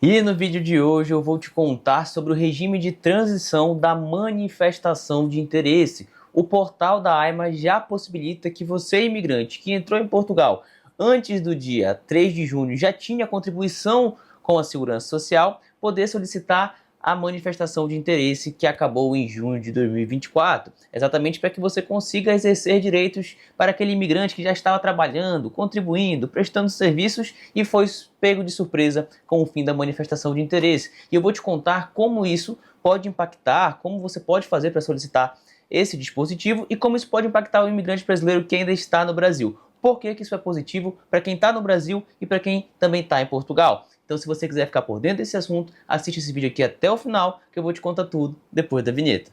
E no vídeo de hoje eu vou te contar sobre o regime de transição da manifestação de interesse. O portal da AIMA já possibilita que você, imigrante que entrou em Portugal antes do dia 3 de junho, já tinha contribuição com a Segurança Social, poder solicitar a manifestação de interesse que acabou em junho de 2024, exatamente para que você consiga exercer direitos para aquele imigrante que já estava trabalhando, contribuindo, prestando serviços e foi pego de surpresa com o fim da manifestação de interesse. E eu vou te contar como isso pode impactar, como você pode fazer para solicitar esse dispositivo e como isso pode impactar o imigrante brasileiro que ainda está no Brasil. Por que isso é positivo para quem está no Brasil e para quem também está em Portugal? Então, se você quiser ficar por dentro desse assunto, assiste esse vídeo aqui até o final, que eu vou te contar tudo depois da vinheta.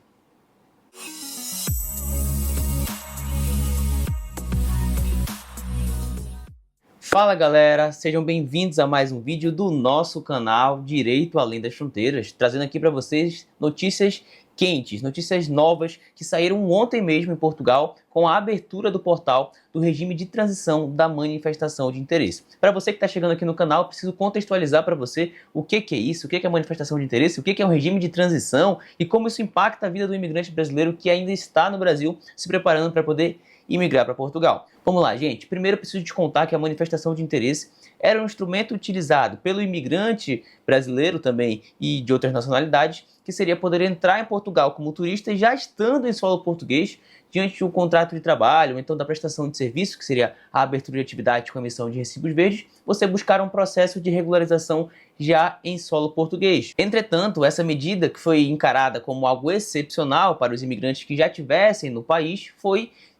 Fala galera, sejam bem-vindos a mais um vídeo do nosso canal Direito Além das Fronteiras, trazendo aqui para vocês notícias quentes, notícias novas que saíram ontem mesmo em Portugal com a abertura do portal do regime de transição da manifestação de interesse. Para você que está chegando aqui no canal, preciso contextualizar para você o que é isso, o que é a manifestação de interesse, o que é um regime de transição e como isso impacta a vida do imigrante brasileiro que ainda está no Brasil se preparando para poder imigrar para Portugal. Vamos lá, gente. Primeiro eu preciso te contar que a manifestação de interesse era um instrumento utilizado pelo imigrante brasileiro também e de outras nacionalidades, que seria poder entrar em Portugal como turista já estando em solo português, diante de um contrato de trabalho, ou então da prestação de serviço, que seria a abertura de atividade com emissão de recibos verdes, você buscar um processo de regularização já em solo português. Entretanto, essa medida, que foi encarada como algo excepcional para os imigrantes que já estivessem no país,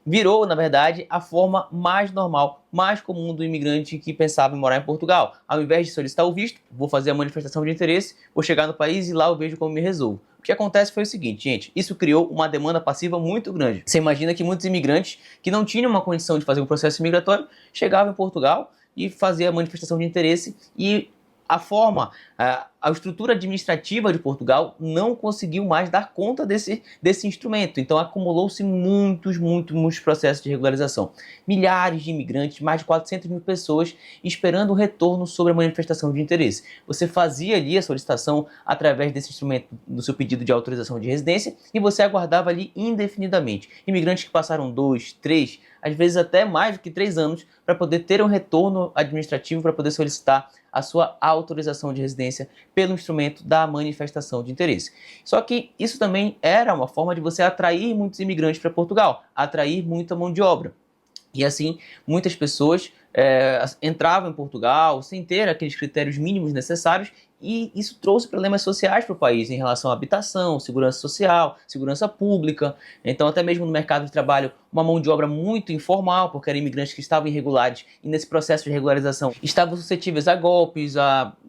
virou, na verdade, a forma mais normal, mais comum do imigrante que pensava em morar em Portugal. Ao invés de solicitar o visto, vou fazer a manifestação de interesse, vou chegar no país e lá eu vejo como me resolvo. O que acontece foi o seguinte, gente, isso criou uma demanda passiva muito grande. Você imagina que muitos imigrantes que não tinham uma condição de fazer um processo migratório, chegavam em Portugal e faziam a manifestação de interesse e a estrutura administrativa de Portugal não conseguiu mais dar conta desse instrumento. Então acumulou-se muitos processos de regularização. Milhares de imigrantes, mais de 400 mil pessoas esperando o retorno sobre a manifestação de interesse. Você fazia ali a solicitação através desse instrumento do seu pedido de autorização de residência e você aguardava ali indefinidamente. Imigrantes que passaram 2, 3, às vezes até mais do que 3 anos para poder ter um retorno administrativo, para poder solicitar a sua autorização de residência pelo instrumento da manifestação de interesse. Só que isso também era uma forma de você atrair muitos imigrantes para Portugal, atrair muita mão de obra. E assim, muitas pessoas entravam em Portugal sem ter aqueles critérios mínimos necessários e isso trouxe problemas sociais para o país em relação à habitação, segurança social, segurança pública. Então, até mesmo no mercado de trabalho, uma mão de obra muito informal, porque eram imigrantes que estavam irregulares e nesse processo de regularização estavam suscetíveis a golpes,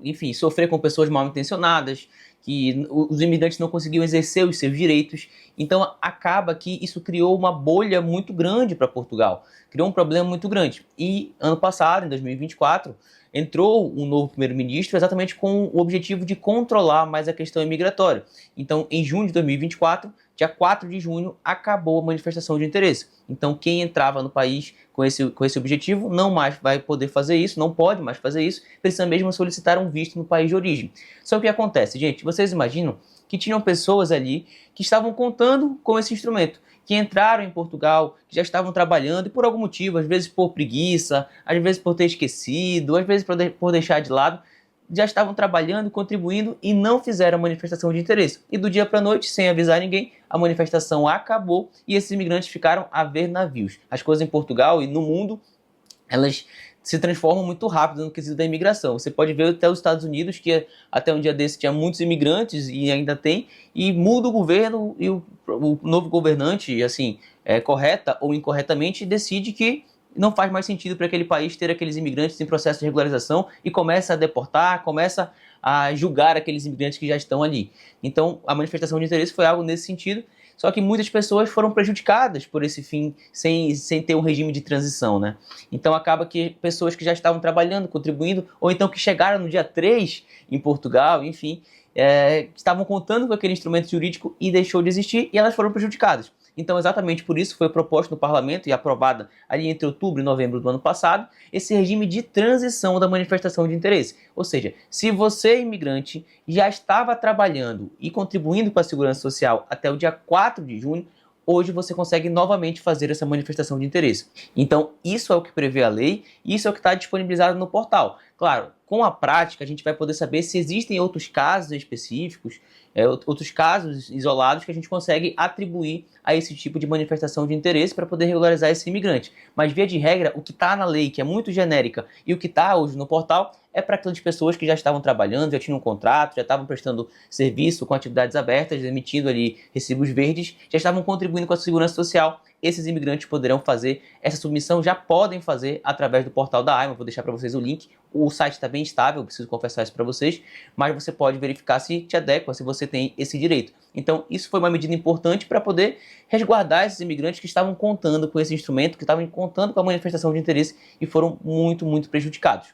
enfim, sofrer com pessoas mal intencionadas, que os imigrantes não conseguiam exercer os seus direitos. Então acaba que isso criou uma bolha muito grande para Portugal, criou um problema muito grande. E ano passado, em 2024, entrou um novo primeiro-ministro exatamente com o objetivo de controlar mais a questão imigratória. Então, em junho de 2024, dia 4 de junho, acabou a manifestação de interesse. Então, quem entrava no país com esse objetivo não mais vai poder fazer isso, não pode mais fazer isso, precisa mesmo solicitar um visto no país de origem. Só que o que acontece, gente? Vocês imaginam que tinham pessoas ali que estavam contando com esse instrumento, que entraram em Portugal, que já estavam trabalhando e por algum motivo, às vezes por preguiça, às vezes por ter esquecido, às vezes por deixar de lado, já estavam trabalhando, contribuindo e não fizeram a manifestação de interesse. E do dia para a noite, sem avisar ninguém, a manifestação acabou e esses imigrantes ficaram a ver navios. As coisas em Portugal e no mundo, elas se transformam muito rápido no quesito da imigração. Você pode ver até os Estados Unidos, que até um dia desse tinha muitos imigrantes e ainda tem, e muda o governo e o novo governante, assim, correta ou incorretamente, decide que não faz mais sentido para aquele país ter aqueles imigrantes em processo de regularização e começa a deportar, começa a julgar aqueles imigrantes que já estão ali. Então, a manifestação de interesse foi algo nesse sentido, só que muitas pessoas foram prejudicadas por esse fim, sem ter um regime de transição, né? Então acaba que pessoas que já estavam trabalhando, contribuindo, ou então que chegaram no dia 3 em Portugal, enfim, estavam contando com aquele instrumento jurídico e deixou de existir e elas foram prejudicadas. Então, exatamente por isso foi proposto no parlamento e aprovada ali entre outubro e novembro do ano passado esse regime de transição da manifestação de interesse. Ou seja, se você, imigrante, já estava trabalhando e contribuindo com a segurança social até o dia 4 de junho, hoje você consegue novamente fazer essa manifestação de interesse. Então, isso é o que prevê a lei e isso é o que está disponibilizado no portal. Claro, com a prática, a gente vai poder saber se existem outros casos específicos, outros casos isolados que a gente consegue atribuir a esse tipo de manifestação de interesse para poder regularizar esse imigrante. Mas, via de regra, o que está na lei, que é muito genérica, e o que está hoje no portal é para aquelas pessoas que já estavam trabalhando, já tinham um contrato, já estavam prestando serviço com atividades abertas, emitindo ali recibos verdes, já estavam contribuindo com a segurança social. Esses imigrantes poderão fazer essa submissão, já podem fazer através do portal da AIMA. Vou deixar para vocês o link. O site está bem estável, preciso confessar isso para vocês, mas você pode verificar se te adequa, se você tem esse direito. Então, isso foi uma medida importante para poder resguardar esses imigrantes que estavam contando com esse instrumento, que estavam contando com a manifestação de interesse e foram muito, muito prejudicados.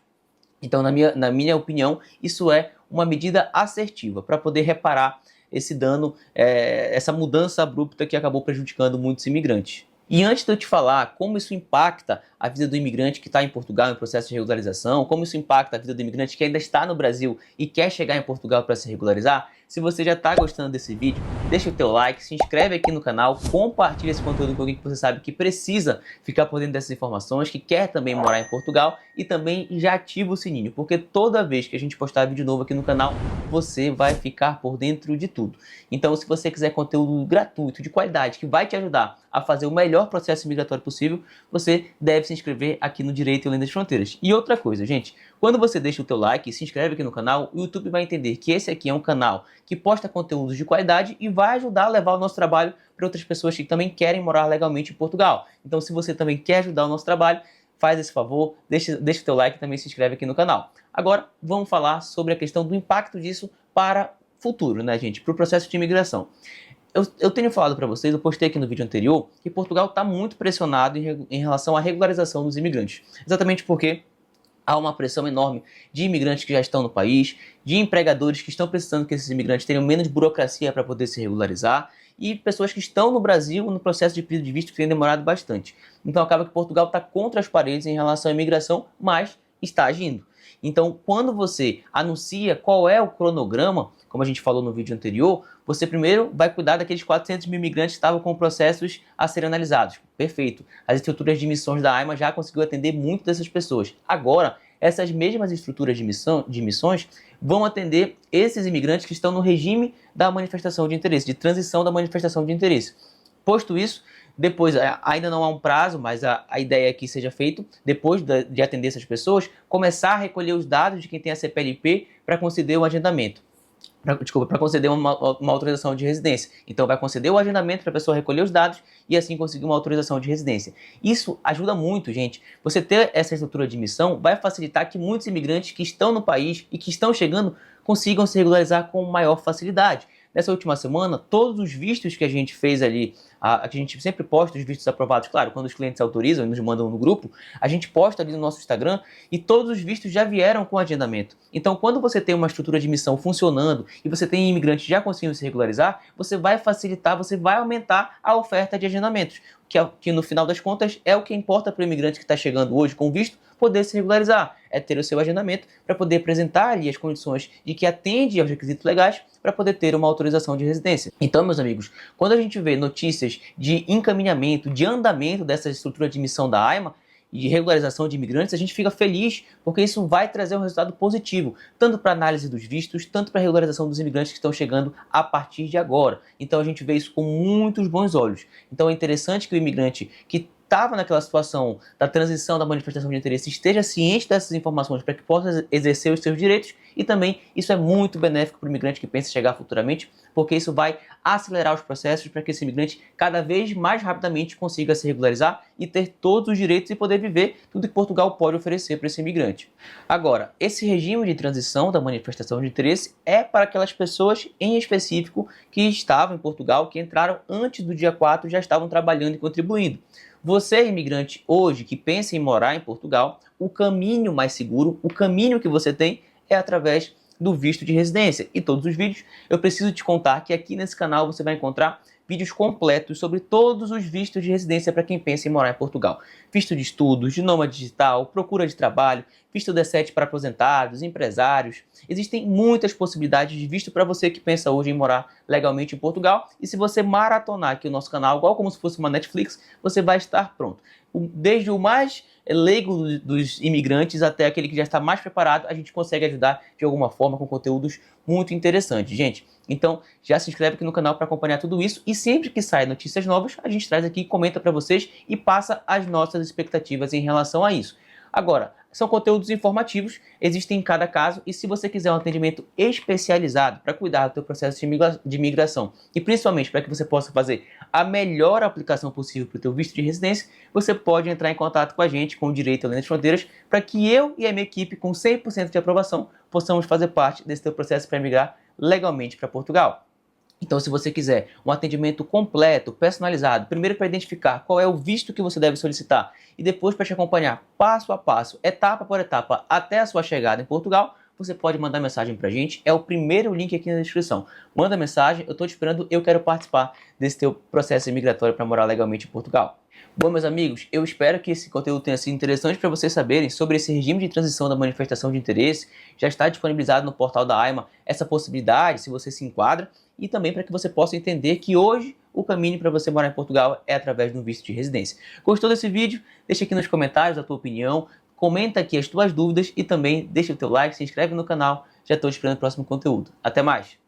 Então, na minha opinião, isso é uma medida assertiva para poder reparar esse dano, essa mudança abrupta que acabou prejudicando muitos imigrantes. E antes de eu te falar como isso impacta a vida do imigrante que está em Portugal em processo de regularização, como isso impacta a vida do imigrante que ainda está no Brasil e quer chegar em Portugal para se regularizar, se você já está gostando desse vídeo, deixa o teu like, se inscreve aqui no canal, compartilha esse conteúdo com alguém que você sabe que precisa ficar por dentro dessas informações, que quer também morar em Portugal, e também já ativa o sininho, porque toda vez que a gente postar vídeo novo aqui no canal, você vai ficar por dentro de tudo. Então, se você quiser conteúdo gratuito, de qualidade, que vai te ajudar a fazer o melhor processo migratório possível, você deve se inscrever aqui no Direito e Além das Fronteiras. E outra coisa, gente, quando você deixa o teu like e se inscreve aqui no canal, o YouTube vai entender que esse aqui é um canal que posta conteúdos de qualidade e vai ajudar a levar o nosso trabalho para outras pessoas que também querem morar legalmente em Portugal. Então, se você também quer ajudar o nosso trabalho, faz esse favor, deixa o teu like e também se inscreve aqui no canal. Agora, vamos falar sobre a questão do impacto disso para o futuro, né, gente? Para o processo de imigração. Eu tenho falado para vocês, eu postei aqui no vídeo anterior, que Portugal está muito pressionado em relação à regularização dos imigrantes. Exatamente porque há uma pressão enorme de imigrantes que já estão no país, de empregadores que estão precisando que esses imigrantes tenham menos burocracia para poder se regularizar, e pessoas que estão no Brasil no processo de pedido de visto que tem demorado bastante. Então acaba que Portugal está contra as paredes em relação à imigração, mas está agindo. Então, quando você anuncia qual é o cronograma, como a gente falou no vídeo anterior, você primeiro vai cuidar daqueles 400 mil imigrantes que estavam com processos a serem analisados. Perfeito. As estruturas de missões da AIMA já conseguiu atender muito dessas pessoas. Agora, essas mesmas estruturas de missões vão atender esses imigrantes que estão no regime da manifestação de interesse, de transição da manifestação de interesse. Posto isso, depois, ainda não há um prazo, mas a ideia é que seja feito, depois de atender essas pessoas, começar a recolher os dados de quem tem a CPLP para conceder o agendamento. Para conceder uma autorização de residência. Então, vai conceder o agendamento para a pessoa recolher os dados e assim conseguir uma autorização de residência. Isso ajuda muito, gente. Você ter essa estrutura de missão vai facilitar que muitos imigrantes que estão no país e que estão chegando consigam se regularizar com maior facilidade. Nessa última semana, todos os vistos que a gente fez ali, a gente sempre posta os vistos aprovados, claro, quando os clientes autorizam e nos mandam no grupo, a gente posta ali no nosso Instagram e todos os vistos já vieram com agendamento. Então, quando você tem uma estrutura de missão funcionando e você tem imigrantes já conseguindo se regularizar, você vai facilitar, você vai aumentar a oferta de agendamentos, que no final das contas é o que importa para o imigrante que está chegando hoje com visto poder se regularizar, é ter o seu agendamento para poder apresentar ali as condições de que atende aos requisitos legais para poder ter uma autorização de residência. Então, meus amigos, quando a gente vê notícias de encaminhamento, de andamento dessa estrutura de missão da AIMA, e de regularização de imigrantes, a gente fica feliz porque isso vai trazer um resultado positivo, tanto para a análise dos vistos, tanto para a regularização dos imigrantes que estão chegando a partir de agora. Então a gente vê isso com muitos bons olhos. Então é interessante que o imigrante que estava naquela situação da transição da manifestação de interesse esteja ciente dessas informações para que possa exercer os seus direitos e também isso é muito benéfico para o imigrante que pensa em chegar futuramente, porque isso vai acelerar os processos para que esse imigrante cada vez mais rapidamente consiga se regularizar e ter todos os direitos e poder viver tudo que Portugal pode oferecer para esse imigrante. Agora, esse regime de transição da manifestação de interesse é para aquelas pessoas em específico que estavam em Portugal, que entraram antes do dia 4 e já estavam trabalhando e contribuindo. Você, imigrante, hoje, que pensa em morar em Portugal, o caminho mais seguro, o caminho que você tem é através do visto de residência. E todos os vídeos eu preciso te contar que aqui nesse canal você vai encontrar vídeos completos sobre todos os vistos de residência para quem pensa em morar em Portugal. Visto de estudos, de nômade digital, procura de trabalho, visto D7 para aposentados, empresários. Existem muitas possibilidades de visto para você que pensa hoje em morar legalmente em Portugal. E se você maratonar aqui o nosso canal, igual como se fosse uma Netflix, você vai estar pronto. Desde o mais leigo dos imigrantes até aquele que já está mais preparado, a gente consegue ajudar de alguma forma com conteúdos muito interessantes, gente. Então, já se inscreve aqui no canal para acompanhar tudo isso e sempre que saem notícias novas, a gente traz aqui, comenta para vocês e passa as nossas expectativas em relação a isso. Agora, são conteúdos informativos, existem em cada caso, e se você quiser um atendimento especializado para cuidar do seu processo de imigração e principalmente para que você possa fazer a melhor aplicação possível para o seu visto de residência, você pode entrar em contato com a gente, com o Direito Além das Fronteiras, para que eu e a minha equipe, com 100% de aprovação, possamos fazer parte desse teu processo para migrar legalmente para Portugal. Então, se você quiser um atendimento completo, personalizado, primeiro para identificar qual é o visto que você deve solicitar e depois para te acompanhar passo a passo, etapa por etapa, até a sua chegada em Portugal, você pode mandar mensagem para a gente. É o primeiro link aqui na descrição. Manda mensagem, eu estou te esperando, eu quero participar desse teu processo migratório para morar legalmente em Portugal. Bom, meus amigos, eu espero que esse conteúdo tenha sido interessante para vocês saberem sobre esse regime de transição da manifestação de interesse. Já está disponibilizado no portal da AIMA essa possibilidade, se você se enquadra, e também para que você possa entender que hoje o caminho para você morar em Portugal é através de um visto de residência. Gostou desse vídeo? Deixa aqui nos comentários a tua opinião, comenta aqui as tuas dúvidas e também deixa o teu like, se inscreve no canal. Já estou te esperando no próximo conteúdo. Até mais!